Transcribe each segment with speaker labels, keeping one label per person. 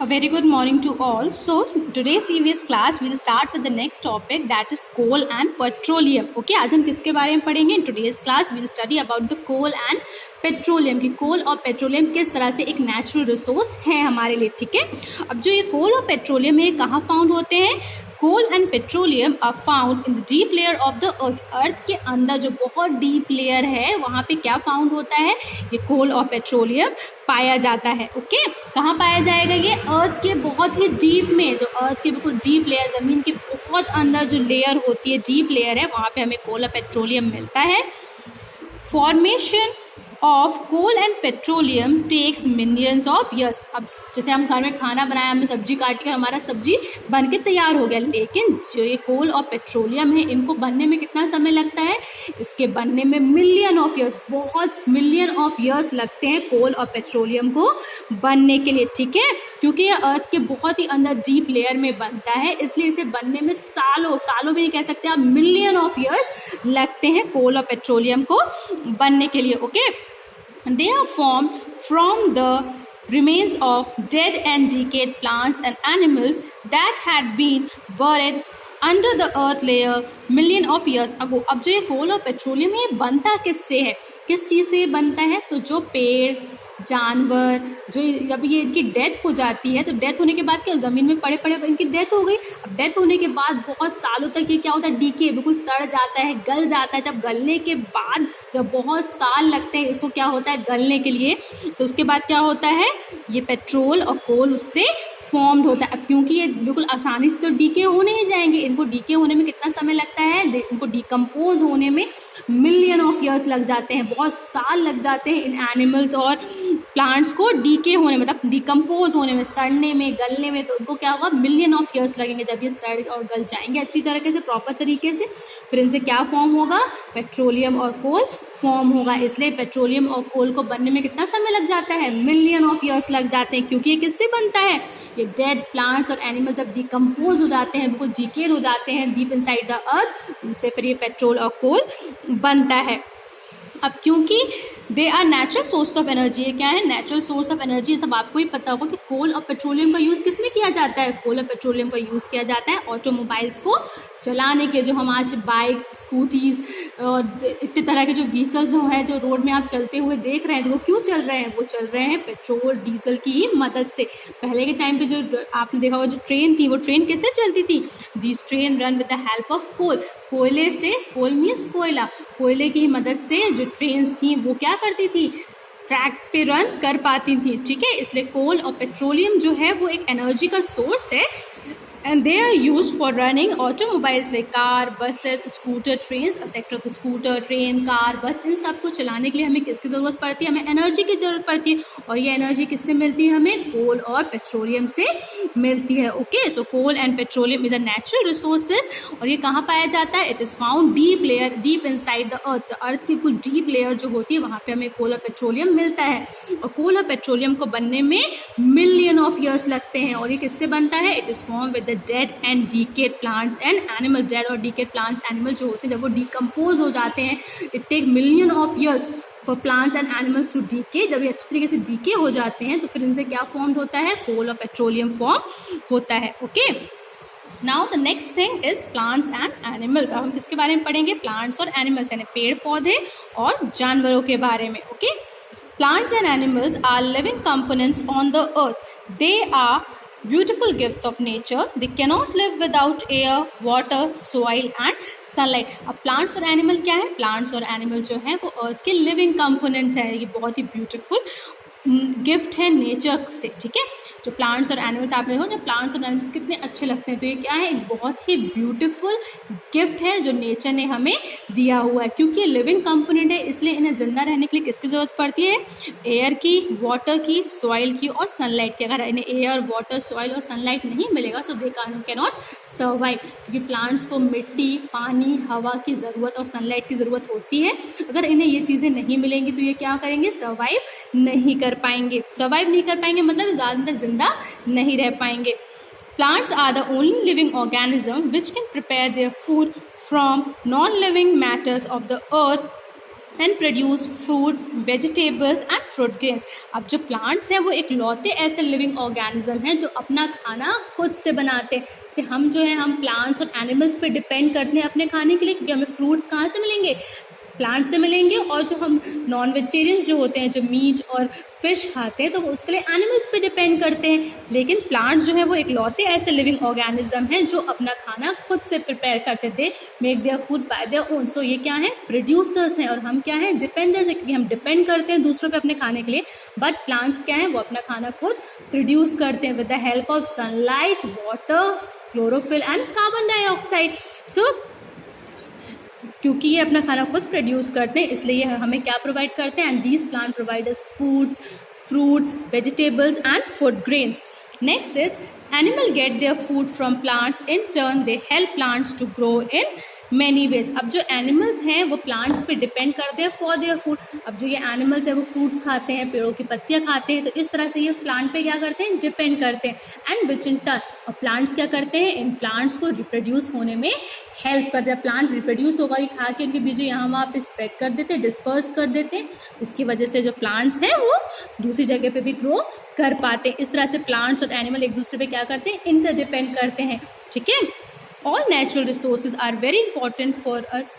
Speaker 1: A very good morning to all. So today's EVS class we'll start with the next topic, that is coal and petroleum. Okay, आज हम किसके बारे में पढ़ेंगे? In today's class we'll study about the coal and petroleum की कोल और petroleum किस तरह से एक नेचुरल रिसोर्स है हमारे लिए. ठीक है, अब जो ये कोल और पेट्रोलियम है कहाँ फाउंड होते हैं? Coal and petroleum are found in the deep layer of the earth. Earth के अंदर जो बहुत डीप लेयर है वहाँ पे क्या फाउंड होता है? ये कोल और पेट्रोलियम पाया जाता है. ओके, कहाँ पाया जाएगा? ये अर्थ के बहुत ही डीप में, जो अर्थ के बिल्कुल डीप लेयर, जमीन के बहुत अंदर जो लेयर होती है, डीप लेयर है, वहाँ पे हमें कोल और पेट्रोलियम मिलता है. Formation of coal and petroleum takes millions of years. अब जैसे हम घर में खाना बनाया, हमने सब्जी काटी और हमारा सब्जी बन के तैयार हो गया, लेकिन जो ये कोल और पेट्रोलियम है इनको बनने में कितना समय लगता है? इसके बनने में मिलियन ऑफ ईयर्स, बहुत मिलियन ऑफ ईयर्स लगते हैं कोल और पेट्रोलियम को बनने के लिए. ठीक है, क्योंकि ये अर्थ के बहुत ही अंदर डीप लेयर में बनता है, इसलिए इसे बनने में सालों भी नहीं कह सकते आप, मिलियन ऑफ ईयर्स लगते हैं कोल और पेट्रोलियम को बनने के लिए. Okay, they are formed from the remains of dead and decayed plants and animals that had been buried under the earth layer million of years ago. अब जो ये कोल और पेट्रोलियम है बनता किससे है? किस चीज़ से ये बनता है? तो जो पेड़, जानवर, जो जब ये इनकी डेथ हो जाती है, तो डेथ होने के बाद क्या, ज़मीन में पड़े इनकी डेथ हो गई. अब डेथ होने के बाद बहुत सालों तक ये क्या होता है? डीके, बिल्कुल सड़ जाता है, गल जाता है. जब गलने के बाद, जब बहुत साल लगते हैं इसको क्या होता है? गलने के लिए. तो उसके बाद क्या होता है? ये पेट्रोल और कोल उससे फॉर्म्ड होता है. अब क्योंकि ये बिल्कुल आसानी से तो डीके हो नहीं जाएंगे, इनको डीके होने में कितना समय लगता है? इनको डिकम्पोज होने में मिलियन ऑफ ईयर्स लग जाते हैं, बहुत साल लग जाते हैं इन एनिमल्स और प्लांट्स को डीके होने में, मतलब डिकम्पोज होने में, सड़ने में, गलने में. तो उनको क्या होगा? मिलियन ऑफ ईयर्स लगेंगे. जब ये सड़ और गल जाएंगे अच्छी तरीके से, प्रॉपर तरीके से, फिर इनसे क्या फॉर्म होगा? पेट्रोलियम और कोल फॉर्म होगा. इसलिए पेट्रोलियम और कोल को बनने में कितना समय लग जाता है? मिलियन ऑफ ईयर्स लग जाते हैं. क्योंकि ये किससे बनता है? ये डेड प्लांट्स और एनिमल जब डिकम्पोज हो जाते हैं, बिल्कुल डीकेड हो जाते हैं डीप इनसाइड द अर्थ, इनसे फिर ये पेट्रोल और कोल बनता है. अब क्योंकि they are natural source of energy. ये क्या है? Natural source of energy. सब आपको ही पता होगा कि कोल और पेट्रोलियम का यूज़ किस में किया जाता है? कोल और पेट्रोलियम का यूज़ किया जाता है ऑटोमोबाइल्स को चलाने के लिए. जो हम आज बाइक्स, स्कूटीज़ और इतने तरह के जो व्हीकल्स जो हैं, जो रोड में आप चलते हुए देख रहे हैं, तो वो क्यों चल रहे हैं? वो चल रहे हैं पेट्रोल डीजल की ही मदद से. पहले के टाइम पे जो आपने देखा होगा, जो ट्रेन थी, वो ट्रेन किससे चलती थी? This train run with the help of coal. कोयले से, कोल मीन्स कोयला, कोयले की मदद से जो ट्रेन्स थी वो क्या करती थी? ट्रैक्स पे रन कर पाती थी. ठीक है, इसलिए कोल और पेट्रोलियम जो है वो एक एनर्जी का सोर्स है, and they are used for running automobiles like car, buses, scooter, trains etc. तो स्कूटर, ट्रेन, कार, बस, इन सब को चलाने के लिए हमें किसकी ज़रूरत पड़ती है? हमें एनर्जी की ज़रूरत पड़ती है. और ये एनर्जी किससे मिलती है? हमें कोल और पेट्रोलियम से मिलती है. Okay, so coal and petroleum is a natural resources. और ये कहाँ पाया जाता है? It is found deep layer, deep inside the earth. Earth की कुछ डीप लेयर जो होती है वहाँ पे हमें कोल और पेट्रोलियम मिलता है. और कोल और पेट्रोलियम को बनने में मिलियन ऑफ ईयर्स लगते हैं. और ये किससे बनता है? It is form with dead and decayed plants and animal. Dead और डीकेड प्लांट्स, एनिमल जो होते हैं, जब वो डिकम्पोज हो जाते हैं, it take million of years for plants and animals to decay. जब ये अच्छी तरीके से डीके हो जाते हैं तो फिर इनसे क्या फॉर्म होता है? कोल और पेट्रोलियम फॉर्म होता है. Okay, now the next thing is plants and animals. अब हम किसके बारे में पढ़ेंगे? प्लांट्स और एनिमल्स, यानी पेड़ पौधे और जानवरों के बारे में. Okay, plants and animals are living components on the earth. They are beautiful gifts of nature. They cannot live without air, water, soil and sunlight. अब plants और animal क्या है? plants और animal जो है वो earth के living components हैं. ये बहुत ही beautiful गिफ्ट है नेचर से. ठीक है, जो प्लांट्स और एनिमल्स आप देखो, जो प्लांट्स और एनिमल्स कितने अच्छे लगते हैं, तो ये क्या है? एक बहुत ही ब्यूटीफुल गिफ्ट है जो नेचर ने हमें दिया हुआ है. क्योंकि ये लिविंग कंपोनेंट है, इसलिए इन्हें जिंदा रहने के लिए किसकी जरूरत पड़ती है? एयर की, वाटर की, सॉइल की और सनलाइट की. अगर इन्हें एयर, वाटर, सॉइल और सनलाइट नहीं मिलेगा सो दे कैन नॉट सर्वाइव. क्योंकि प्लांट्स को मिट्टी, पानी, हवा की ज़रूरत और सनलाइट की ज़रूरत होती है. अगर इन्हें ये चीज़ें नहीं मिलेंगी तो ये क्या करेंगे? सर्वाइव नहीं कर पाएंगे. सर्वाइव नहीं कर पाएंगे मतलब ज़्यादा जिंदा नहीं रह पाएंगे. Plants are the only living organism which can prepare their food from non-living matters of the earth and produce fruits, vegetables and fruit grains. अब जो प्लांट्स हैं वो इकलौते ऐसे लिविंग ऑर्गेनिज्म हैं जो अपना खाना खुद से बनाते हैं। जैसे हम जो है हम प्लांट्स और एनिमल्स पे डिपेंड करते हैं अपने खाने के लिए, क्योंकि हमें फ्रूट्स कहाँ से मिलेंगे, प्लांट से मिलेंगे, और जो हम नॉन वेजिटेरियंस जो होते हैं जो मीट और फिश खाते हैं तो उसके लिए एनिमल्स पे डिपेंड करते हैं। लेकिन प्लांट्स जो है वो इकलौते ऐसे लिविंग ऑर्गेनिज्म हैं जो अपना खाना खुद से प्रिपेयर करते थे, make their food by their own. So ये क्या है, प्रोड्यूसर्स हैं, और हम क्या है, डिपेंडर्स है, क्योंकि हम डिपेंड करते हैं दूसरों पे अपने खाने के लिए। बट प्लांट्स क्या है, वो अपना खाना खुद प्रोड्यूस करते हैं with the help of sunlight, water, chlorophyll and carbon dioxide. So क्योंकि ये अपना खाना खुद प्रोड्यूस करते हैं इसलिए ये हमें क्या प्रोवाइड करते हैं, and these plant provide us foods, fruits, vegetables and food grains. Next is animal get their food from plants, in turn they help plants to grow in many ways. अब जो एनिमल्स हैं वो plants पे depend करते हैं for their food. अब जो ये एनिमल्स है वो फ्रूट्स खाते हैं, पेड़ों की पत्तियां खाते हैं, तो इस तरह से ये प्लांट पे क्या करते हैं, डिपेंड करते हैं। एंड विच इन टर्न, और प्लांट्स क्या करते हैं, इन प्लांट्स को रिप्रोड्यूस होने में हेल्प करते हैं। प्लांट रिप्रोड्यूस होगा कि खा के उनके बीज यहाँ वहाँ पे स्प्रेड कर देते हैं, डिस्पर्स कर देते हैं, जिसकी वजह से जो प्लांट्स हैं वो दूसरी जगह पे भी ग्रो कर पाते हैं। इस तरह से प्लांट्स और एनिमल एक दूसरे पे क्या करते हैं, इंटरडिपेंड करते हैं। ठीक है, all natural resources are very important for us.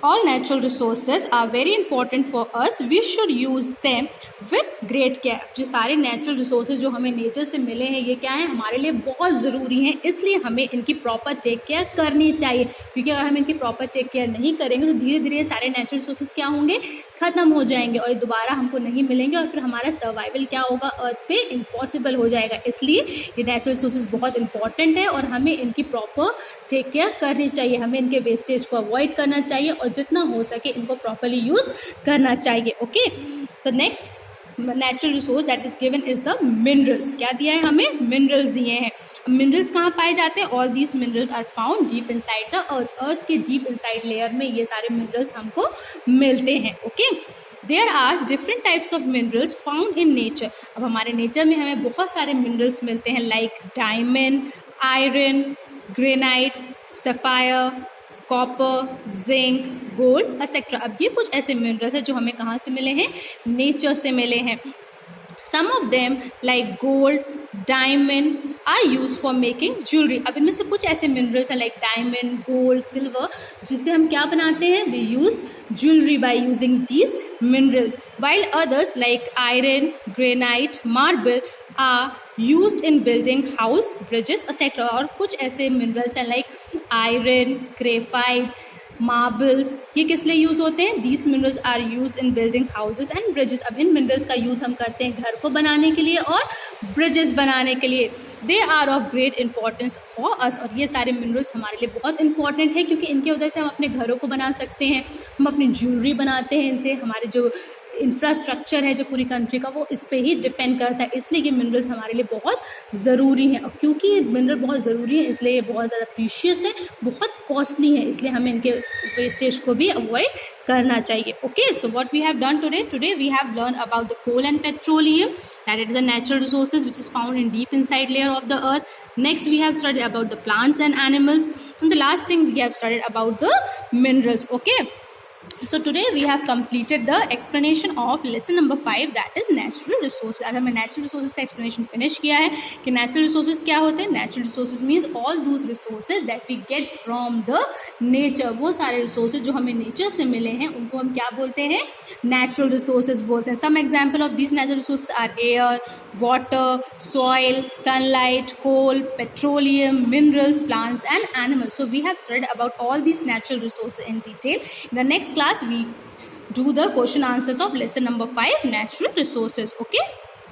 Speaker 1: All natural resources are very important for us. We should use them with great care. जो सारे नेचुरल रिसोर्सेज जो हमें नेचर से मिले हैं ये क्या है, हमारे लिए बहुत ज़रूरी हैं, इसलिए हमें इनकी प्रॉपर टेक केयर करनी चाहिए। क्योंकि अगर हम इनकी प्रॉपर टेक केयर नहीं करेंगे तो धीरे धीरे सारे नेचुरल रिसोर्सेज क्या होंगे, ख़त्म हो जाएंगे और दोबारा हमको नहीं मिलेंगे, और फिर हमारा सर्वाइवल क्या होगा, अर्थ पे इम्पॉसिबल हो जाएगा। इसलिए ये नेचुरल रिसोर्सेज बहुत इंपॉर्टेंट है और हमें इनकी प्रॉपर टेक केयर करनी चाहिए। हमें इनके वेस्टेज को अवॉइड करना चाहिए और जितना हो सके इनको प्रॉपरली यूज करना चाहिए। Okay, so next natural resource that is given is the minerals. क्या दिया है हमें, मिनरल्स दिए हैं। मिनरल्स कहाँ पाए जाते हैं, all these minerals are found deep inside the earth. Earth के डीप इनसाइड लेयर में ये सारे मिनरल्स हमको मिलते हैं। Okay, there are different types of minerals found in nature. अब हमारे नेचर में हमें बहुत सारे मिनरल्स मिलते हैं, like diamond, iron, granite, sapphire, copper, zinc, gold etcetera. अब ये कुछ ऐसे मिनरल्स हैं जो हमें कहाँ से मिले हैं, नेचर से मिले हैं। Some of them like gold, diamond are used for making jewelry. अब इनमें से कुछ ऐसे मिनरल्स हैं लाइक डायमंड, गोल्ड, सिल्वर, जिससे हम क्या बनाते हैं, we use jewelry by using these minerals. While others like iron, granite, marble are used in building house, bridges, etc. और कुछ ऐसे मिनरल्स हैं लाइक आयरन, ग्रेफाइट, मार्बल्स, ये किस लिए यूज होते हैं, these minerals are use in building houses and bridges. अब इन मिनरल्स का यूज हम करते हैं घर को बनाने के लिए और ब्रिजेस बनाने के लिए। They are of great importance for us, और ये सारे मिनरल्स हमारे लिए बहुत इंपॉर्टेंट है क्योंकि इनकी वजह से हम अपने घरों को बना सकते हैं, हम अपनी ज्वेलरी बनाते हैं इनसे, हमारे जो इंफ्रास्ट्रक्चर है जो पूरी कंट्री का वो इस पे ही डिपेंड करता है। इसलिए ये मिनरल्स हमारे लिए बहुत ज़रूरी हैं, और क्योंकि ये मिनरल बहुत ज़रूरी है इसलिए ये बहुत ज़्यादा प्रीशियस है, बहुत कॉस्टली है, इसलिए हमें इनके वेस्टेज को भी अवॉइड करना चाहिए। Okay, so what we have done today we have learn about the coal and petroleum, that it is a natural resources which is found in deep inside layer of the earth. Next we have studied about the plants and animals, and the last thing we have studied about the minerals. Okay, so today we have completed the explanation of lesson number 5, that is natural resources. आज हमने natural resources का explanation finish किया है कि natural resources क्या होते हैं। natural resources means all those resources that we get from the nature. वो सारे resources जो हमें nature से मिले हैं उनको हम क्या बोलते हैं, natural resources बोलते हैं। some example of these natural resources are air, water, soil, sunlight, coal, petroleum, minerals, plants and animals. So we have studied about all these natural resources in detail. In the next class we do the question answers of lesson number 5, natural resources. Okay.